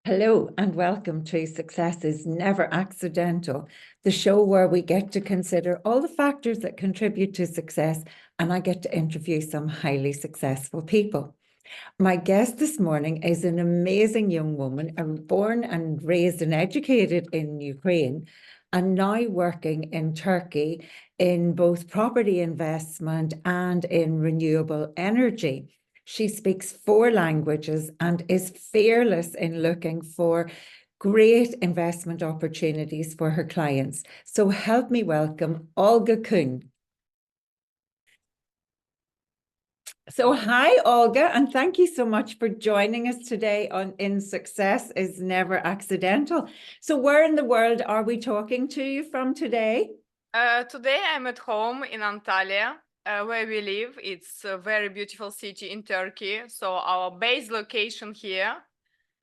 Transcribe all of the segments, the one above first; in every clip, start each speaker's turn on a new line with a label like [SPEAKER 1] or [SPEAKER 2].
[SPEAKER 1] Hello and welcome to Success is Never Accidental, the show where we get to consider all the factors that contribute to success, and I get to interview some highly successful people. My guest this morning is an amazing young woman, born and raised and educated in Ukraine, and now working in Turkey in both property investment and in renewable energy. She speaks 4 languages and is fearless in looking for great investment opportunities for her clients. So help me welcome Olga Kuhn. So hi, Olga, and thank you so much for joining us today on In Success is Never Accidental. So where in the world are we talking to you from today?
[SPEAKER 2] Today I'm at home in Antalya, where we live. It's a very beautiful city in Turkey. So our base location here.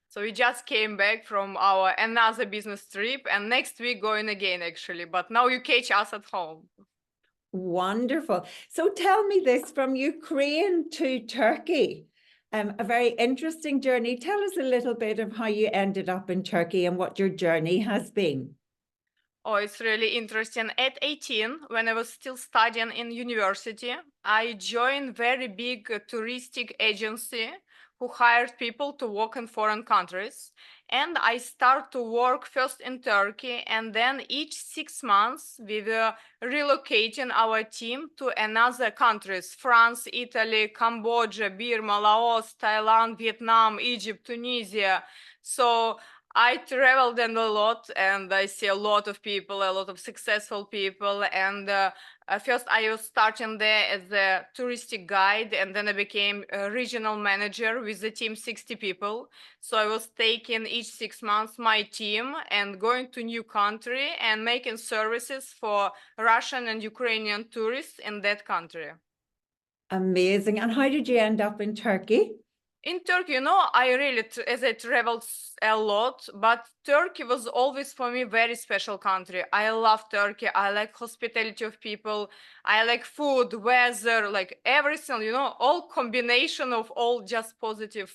[SPEAKER 2] So we just came back from our another business trip, and next week going again actually. But now you catch us at home.
[SPEAKER 1] Wonderful. So tell me this, from Ukraine to Turkey, a very interesting journey. Tell us a little bit of how you ended up in Turkey and what your journey has been.
[SPEAKER 2] Oh, it's really interesting. At 18, when I was still studying in university, I joined very big touristic agency who hired people to work in foreign countries. And I started to work first in Turkey, and then each 6 months we were relocating our team to another countries: France, Italy, Cambodia, Burma, Laos, Thailand, Vietnam, Egypt, Tunisia. So I traveled a lot, and I see a lot of people, a lot of successful people. And first I was starting there as a touristic guide, and then I became a regional manager with the team 60 people. So I was taking each 6 months my team and going to new country and making services for Russian and Ukrainian tourists in that country.
[SPEAKER 1] Amazing. And how did you end up in Turkey?
[SPEAKER 2] In Turkey, I really, as I traveled a lot, but Turkey was always for me very special country. I love Turkey. I like hospitality of people. I like food, weather, like everything, all combination of all just positive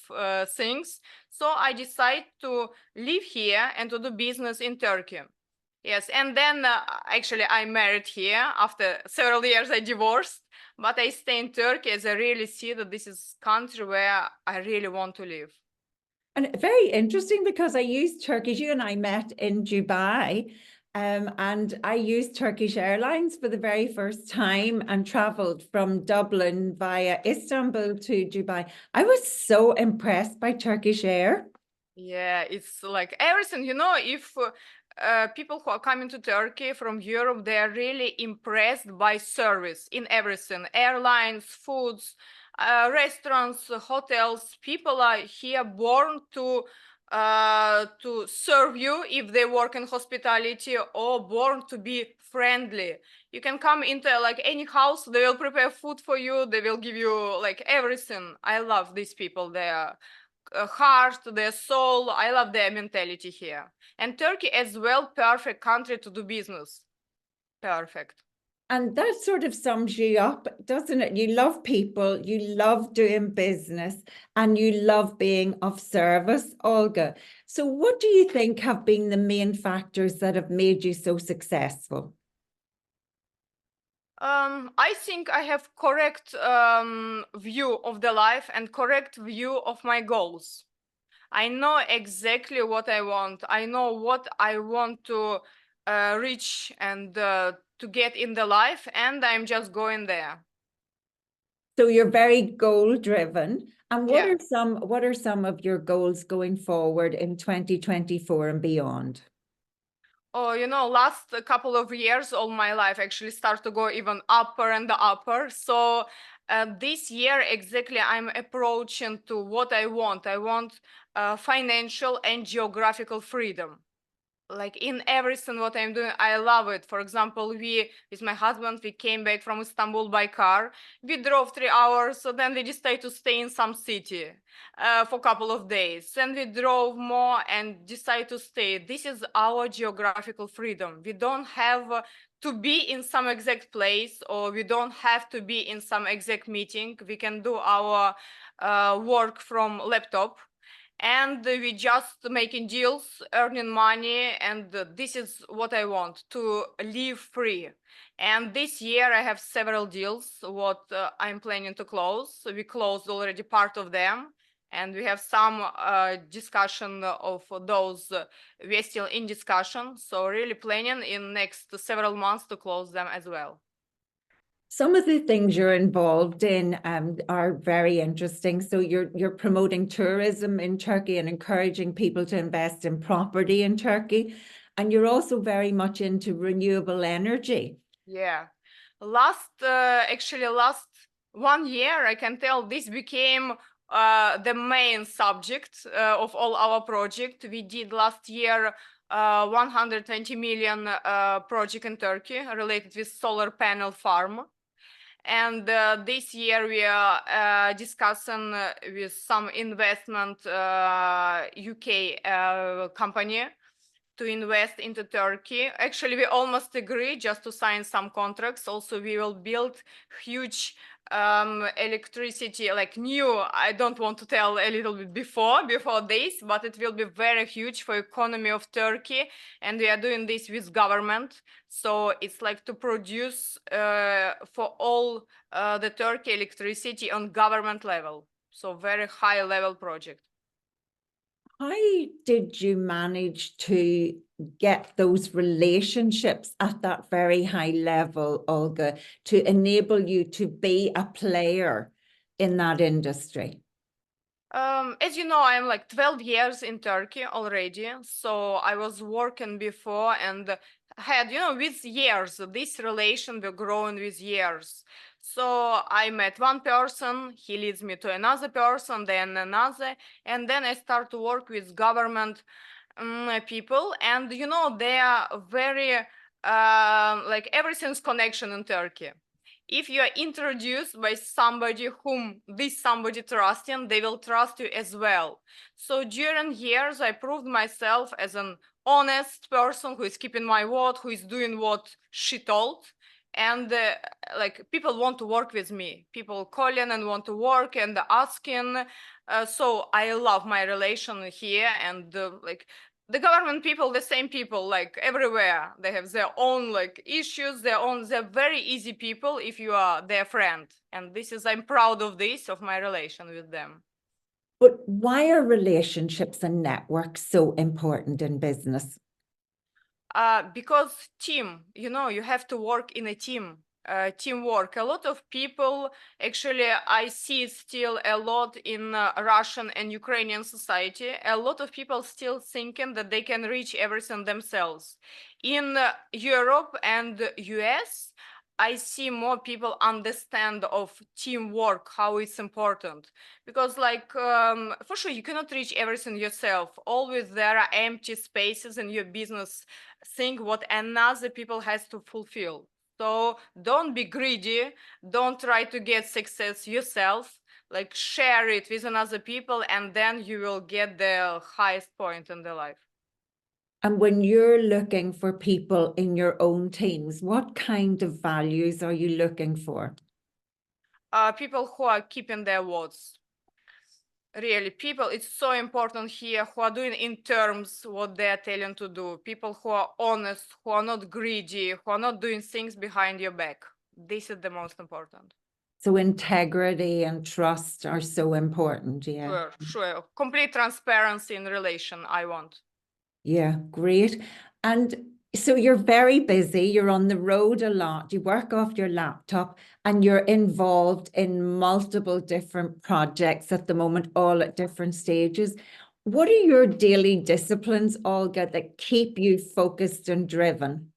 [SPEAKER 2] things. So I decided to live here and to do business in Turkey. Yes, and then actually I married here. After several years, I divorced, but I stay in Turkey as I really see that this is country where I really want to live.
[SPEAKER 1] And very interesting, because I used Turkish. You and I met in Dubai, and I used Turkish Airlines for the very first time and traveled from Dublin via Istanbul to Dubai. I was so impressed by Turkish Air.
[SPEAKER 2] Yeah, it's like everything, if people who are coming to Turkey from Europe, they are really impressed by service in everything: airlines, foods, restaurants, hotels. People are here born to serve you if they work in hospitality, or born to be friendly. You can come into like any house, they will prepare food for you, they will give you like everything. I love these people. They are heart, their soul. I love their mentality here. And Turkey as well, perfect country to do business. Perfect.
[SPEAKER 1] And that sort of sums you up, doesn't it? You love people, you love doing business, and you love being of service, Olga. So what do you think have been the main factors that have made you so successful?
[SPEAKER 2] I think I have correct view of the life and correct view of my goals. I know exactly what I want. I know what I want to reach and to get in the life, and I'm just going there.
[SPEAKER 1] So you're very goal driven. And
[SPEAKER 2] Yeah.
[SPEAKER 1] what are some of your goals going forward in 2024 and beyond?
[SPEAKER 2] Oh, last couple of years, all my life actually start to go even upper and upper. So this year exactly, I'm approaching to what I want. I want financial and geographical freedom. Like in everything what I'm doing, I love it. For example, we with my husband, we came back from Istanbul by car. We drove 3 hours, so then we decided to stay in some city for a couple of days. Then we drove more and decided to stay. This is our geographical freedom. We don't have to be in some exact place, or we don't have to be in some exact meeting. We can do our work from laptop. and we just making deals, earning money, and this is what I want, to live free. And this year I have several deals what I'm planning to close. So we closed already part of them, and we have some discussion of those. We're still in discussion, so really planning in next several months to close them as well.
[SPEAKER 1] Some of the things you're involved in are very interesting. So you're promoting tourism in Turkey and encouraging people to invest in property in Turkey. And you're also very much into renewable energy.
[SPEAKER 2] Yeah. Actually last 1 year, I can tell this became the main subject of all our project. We did last year 120 million project in Turkey related with solar panel farm. And this year we are discussing with some investment UK company to invest into Turkey. Actually, we almost agree just to sign some contracts. Also, we will build huge electricity, like new, I don't want to tell a little bit before this, but it will be very huge for economy of Turkey. And we are doing this with government. So it's like to produce for all the Turkey electricity on government level. So very high level project.
[SPEAKER 1] How did you manage to get those relationships at that very high level, Olga, to enable you to be a player in that industry?
[SPEAKER 2] As you know, I'm like 12 years in Turkey already. So I was working before and had, with years, this relation will grow with years. So I met one person, he leads me to another person, then another, and then I start to work with government people. And, they are very, like everything's connection in Turkey. If you are introduced by somebody whom this somebody trusting, they will trust you as well. So during years, I proved myself as an honest person who is keeping my word, who is doing what she told. And like people want to work with me. People calling and want to work and asking. So I love my relation here, and like the government people, the same people, like everywhere, they have their own like issues, they're very easy people if you are their friend. And this is, I'm proud of this, of my relation with them.
[SPEAKER 1] But why are relationships and networks so important in business?
[SPEAKER 2] Because team, you have to work in a team. Teamwork. A lot of people, actually, I see still a lot in Russian and Ukrainian society. A lot of people still thinking that they can reach everything themselves. In Europe and US, I see more people understand of teamwork, how it's important. Because like, for sure, you cannot reach everything yourself. Always there are empty spaces in your business thing what another people has to fulfill. So don't be greedy. Don't try to get success yourself. Like share it with another people, and then you will get the highest point in their life.
[SPEAKER 1] And when you're looking for people in your own teams, what kind of values are you looking for?
[SPEAKER 2] People who are keeping their words. Really, people, it's so important here who are doing in terms what they are telling to do. People who are honest, who are not greedy, who are not doing things behind your back. This is the most important.
[SPEAKER 1] So integrity and trust are so important. Yeah.
[SPEAKER 2] Sure. Complete transparency in relation, I want.
[SPEAKER 1] Yeah, great. And so you're very busy, you're on the road a lot, you work off your laptop, and you're involved in multiple different projects at the moment, all at different stages. What are your daily disciplines, Olga, that keep you focused and driven?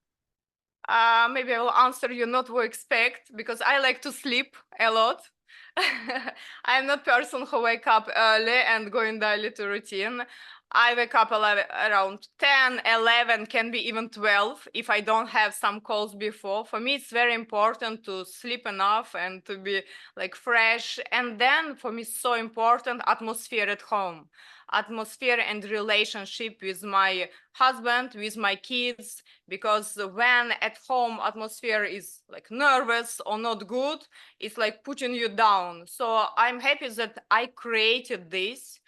[SPEAKER 2] Maybe I will answer you not what expect, because I like to sleep a lot. I'm not person who wake up early and go in daily to routine. I wake up around 10, 11, can be even 12 if I don't have some calls before. For me, it's very important to sleep enough and to be like fresh. And then for me, it's so important atmosphere at home. Atmosphere and relationship with my husband, with my kids, because when at home atmosphere is like nervous or not good, it's like putting you down. So I'm happy that I created this.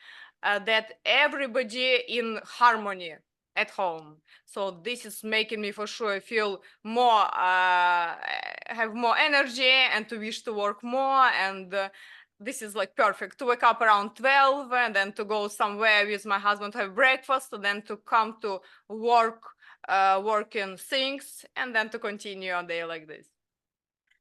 [SPEAKER 2] that everybody in harmony at home. So this is making me for sure feel more, have more energy and to wish to work more. And this is like perfect to wake up around 12 and then to go somewhere with my husband to have breakfast, and then to come to work, working things, and then to continue a day like this.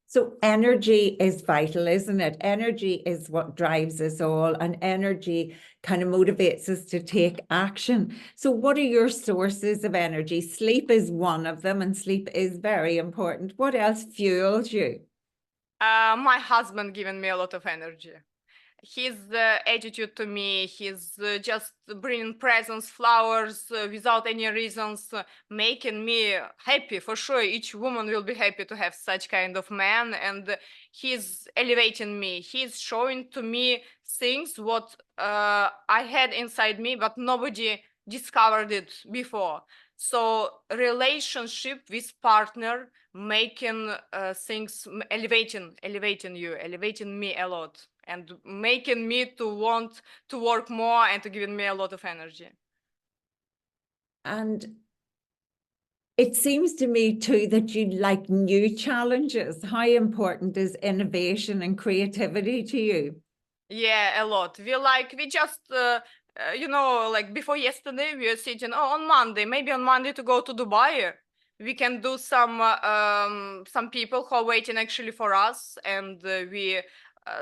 [SPEAKER 1] So energy is vital, isn't it? Energy is what drives us all, and energy kind of motivates us to take action. So what are your sources of energy? Sleep is one of them, and sleep is very important. What else fuels you?
[SPEAKER 2] My husband giving me a lot of energy. His attitude to me, his just bringing presents, flowers without any reasons, making me happy. For sure, each woman will be happy to have such kind of man, and he's elevating me. He's showing to me things what I had inside me, but nobody discovered it before. So relationship with partner making things, elevating you, elevating me a lot, and making me to want to work more and to giving me a lot of energy.
[SPEAKER 1] And it seems to me too that you like new challenges. How important is innovation and creativity to you?
[SPEAKER 2] Yeah, a lot. We just like before yesterday we were sitting, oh, on Monday, maybe on Monday to go to Dubai. We can do some people who are waiting actually for us, and we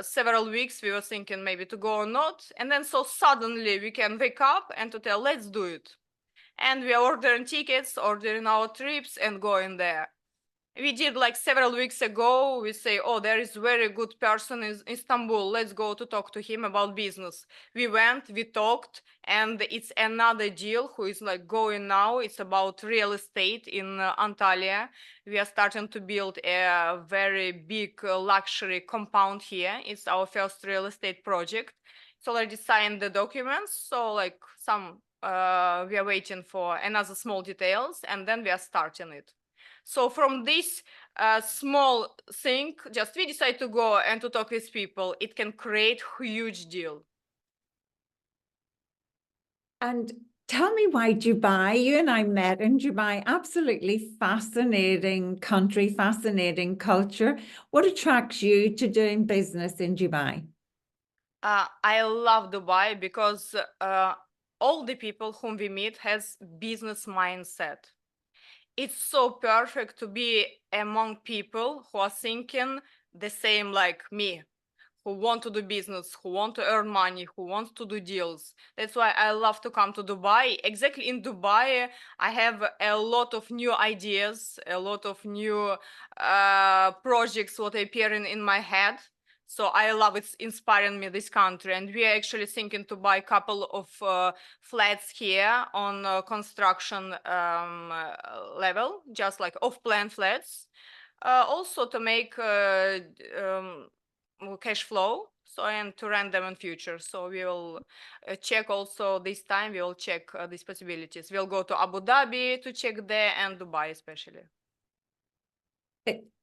[SPEAKER 2] several weeks we were thinking maybe to go or not, and then so suddenly we can wake up and to tell let's do it, and we are ordering tickets, ordering our trips, and going there. We did like several weeks ago. We say, oh, there is very good person in Istanbul, let's go to talk to him about business. We went, we talked, and it's another deal who is like going now. It's about real estate in Antalya. We are starting to build a very big luxury compound here. It's our first real estate project. It's already signed the documents, so like some we are waiting for another small details, and then we are starting it. So from this small thing, just we decide to go and to talk with people, it can create huge deal.
[SPEAKER 1] And tell me why Dubai. You and I met in Dubai. Absolutely fascinating country, fascinating culture. What attracts you to doing business in Dubai?
[SPEAKER 2] I love Dubai because all the people whom we meet has business mindset. It's so perfect to be among people who are thinking the same like me, who want to do business, who want to earn money, who want to do deals. That's why I love to come to Dubai. Exactly in Dubai, I have a lot of new ideas, a lot of new projects what are appearing in my head. So I love it's inspiring me, this country. And we are actually thinking to buy a couple of flats here on construction level, just like off-plan flats. Also to make cash flow, so and to rent them in future. So we will check also this time. We will check these possibilities. We'll go to Abu Dhabi to check there, and Dubai especially.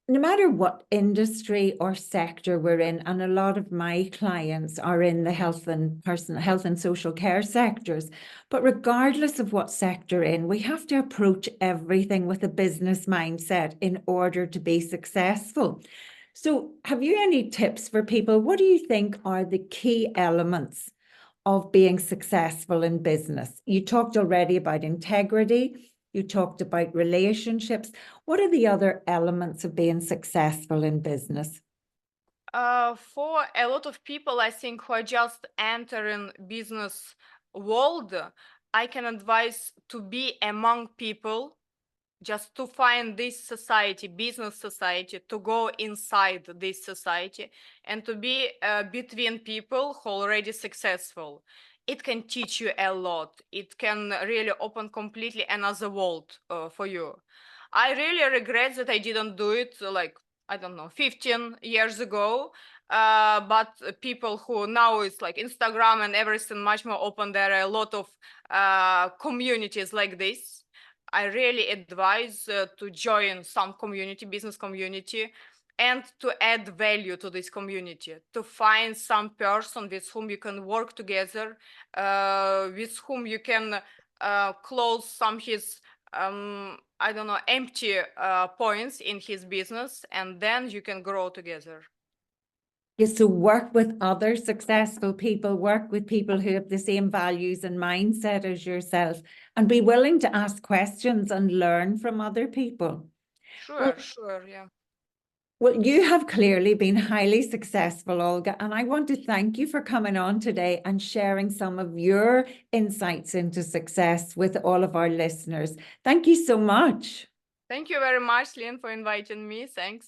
[SPEAKER 1] No matter what industry or sector we're in, and a lot of my clients are in the health and social care sectors, but regardless of what sector in, we have to approach everything with a business mindset in order to be successful. So have you any tips for people? What do you think are the key elements of being successful in business? You talked already about integrity. You talked about relationships. What are the other elements of being successful in business?
[SPEAKER 2] For a lot of people, I think, who are just entering business world, I can advise to be among people, just to find this society, business society, to go inside this society and to be between people who are already successful. It can teach you a lot. It can really open completely another world for you. I really regret that I didn't do it like, I don't know, 15 years ago. But people who now it's like Instagram and everything much more open, there are a lot of communities like this. I really advise to join some community, business community, and to add value to this community, to find some person with whom you can work together, with whom you can close some his I don't know, empty points in his business, and then you can grow together.
[SPEAKER 1] Yes, so work with other successful people, work with people who have the same values and mindset as yourself, and be willing to ask questions and learn from other people.
[SPEAKER 2] Sure, sure, yeah.
[SPEAKER 1] Well, you have clearly been highly successful, Olga, and I want to thank you for coming on today and sharing some of your insights into success with all of our listeners. Thank you so much.
[SPEAKER 2] Thank you very much, Lynne, for inviting me. Thanks.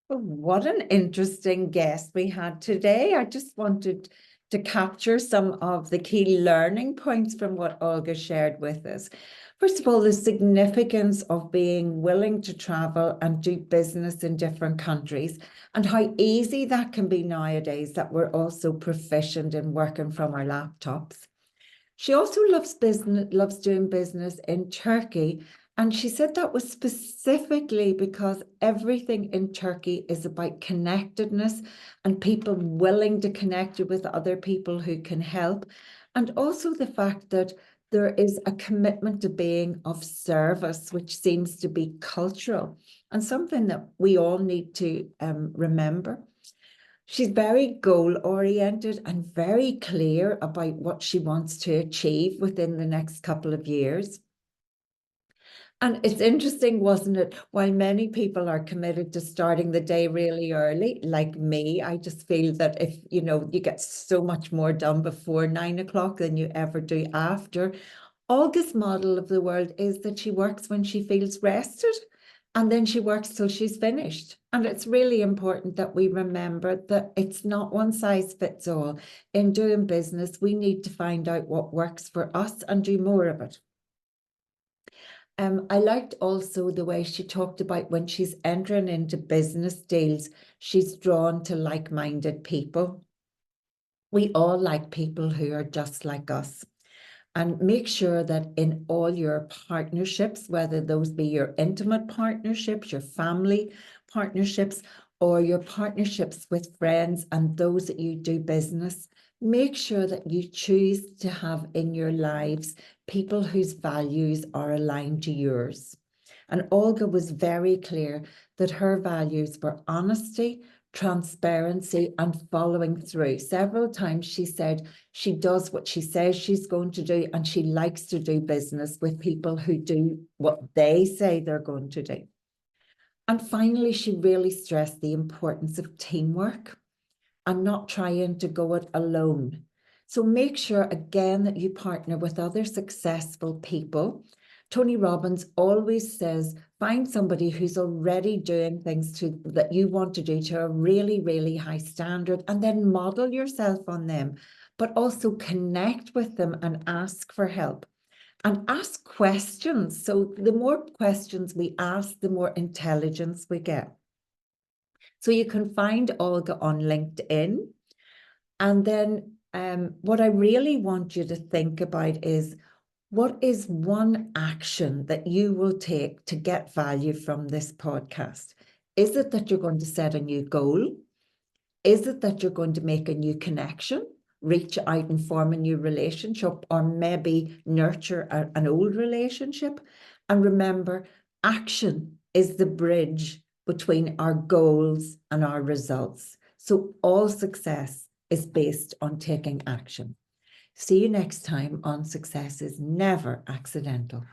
[SPEAKER 1] What an interesting guest we had today. I just wanted to capture some of the key learning points from what Olga shared with us. First of all, the significance of being willing to travel and do business in different countries, and how easy that can be nowadays that we're also proficient in working from our laptops. She also loves doing business in Turkey. And she said that was specifically because everything in Turkey is about connectedness and people willing to connect you with other people who can help. And also the fact that there is a commitment to being of service, which seems to be cultural and something that we all need to remember. She's very goal-oriented and very clear about what she wants to achieve within the next couple of years. And it's interesting, wasn't it? While many people are committed to starting the day really early, like me, I just feel that if, you get so much more done before 9 o'clock than you ever do after. Olga's model of the world is that she works when she feels rested, and then she works till she's finished. And it's really important that we remember that it's not one size fits all. In doing business, we need to find out what works for us and do more of it. I liked also the way she talked about when she's entering into business deals, she's drawn to like-minded people. We all like people who are just like us. And make sure that in all your partnerships, whether those be your intimate partnerships, your family partnerships, or your partnerships with friends and those that you do business, make sure that you choose to have in your lives people whose values are aligned to yours. And Olga was very clear that her values were honesty, transparency, and following through. Several times she said she does what she says she's going to do, and she likes to do business with people who do what they say they're going to do. And finally, she really stressed the importance of teamwork and not trying to go it alone. So make sure, again, that you partner with other successful people. Tony Robbins always says, find somebody who's already doing things that you want to do to a really, really high standard, and then model yourself on them, but also connect with them and ask for help. And ask questions. So the more questions we ask, the more intelligence we get. So you can find Olga on LinkedIn. And then what I really want you to think about is, what is one action that you will take to get value from this podcast? Is it that you're going to set a new goal? Is it that you're going to make a new connection, reach out and form a new relationship, or maybe nurture an old relationship? And remember, action is the bridge between our goals and our results. So all success is based on taking action. See you next time on Success is Never Accidental.